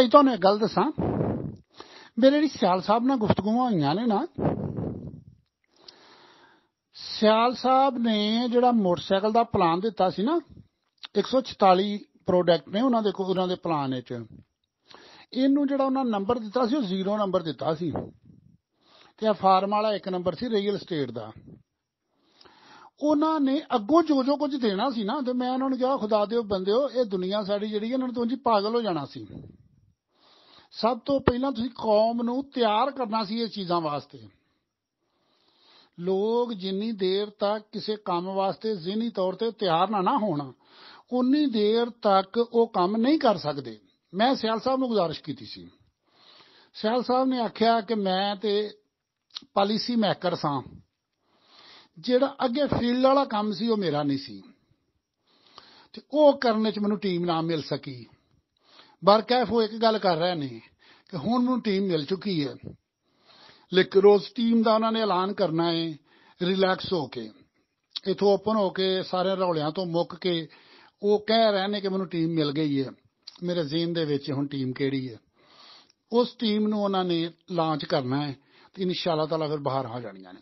भाई तुहानूं एक गल दसां, मेरे जी सियाल साहब नाल गुफ्तगूआं होईयां ने ना, सियाल साहब ने जिहड़ा मोटरसाइकिल दा प्लान दिता सी ना 146 प्रोडक्ट ने उन्हां दे प्लान विच, इहनूं जिहड़ा उन्हां नंबर दिता सी, 0 नंबर दिता सी ते फार्म वाला 1 नंबर सी रीयल एस्टेट दा। उन्होंने अगों जो कुछ देना सी ना, तो मैं उन्होंने कहा खुदा दे बंदे, ये दुनिया साड़ी जी इन्होंने तो जी पागल हो जाना सी। सब तो पहला तुसीं कौम नूं तैयार करना सी ये चीज़ां वास्ते। लोग जिन्नी देर तक किसी काम वास्ते ज़हनी तौर पर तैयार ना होना, उन्नी देर तक वो काम नहीं कर सकते। मैं सियाल साहब नूं गुजारिश की सी, सियाल साहब ने आख्या कि मैं तो पॉलिसी मैकर सां, ਜਿਹੜਾ ਅੱਗੇ ਫੀਲਡ ਵਾਲਾ ਕੰਮ ਸੀ ਉਹ ਮੇਰਾ ਨਹੀਂ ਸੀ ਤੇ ਉਹ ਕਰਨ 'ਚ ਮੈਨੂੰ ਟੀਮ ਨਾ ਮਿਲ ਸਕੀ। ਬਰਕੈਫ ਉਹ ਇੱਕ ਗੱਲ ਕਰ ਰਹੇ ਨੇ ਕਿ ਹੁਣ ਮੈਨੂੰ ਟੀਮ ਮਿਲ ਚੁੱਕੀ ਹੈ, ਲੇਕਿਨ ਉਸ ਟੀਮ ਦਾ ਉਹਨਾਂ ਨੇ ਐਲਾਨ ਕਰਨਾ ਹੈ ਰਿਲੈਕਸ ਹੋ ਕੇ, ਇੱਥੋਂ ਓਪਨ ਹੋ ਕੇ ਸਾਰੇ ਰੌਲਿਆਂ ਤੋਂ ਮੁੱਕ ਕੇ। ਉਹ ਕਹਿ ਰਹੇ ਨੇ ਕਿ ਮੈਨੂੰ ਟੀਮ ਮਿਲ ਗਈ ਹੈ, ਮੇਰੇ ਜ਼ਿਹਨ ਦੇ ਵਿੱਚ ਹੁਣ ਟੀਮ ਕਿਹੜੀ ਹੈ। ਉਸ ਟੀਮ ਨੂੰ ਉਹਨਾਂ ਨੇ ਲਾਂਚ ਕਰਨਾ ਹੈ ਤੇ ਇਨਸ਼ਾ ਅੱਲਾਹ ਤਾਲਾ ਫਿਰ ਬਾਹਰ ਆ ਜਾਣੀਆਂ ਨੇ।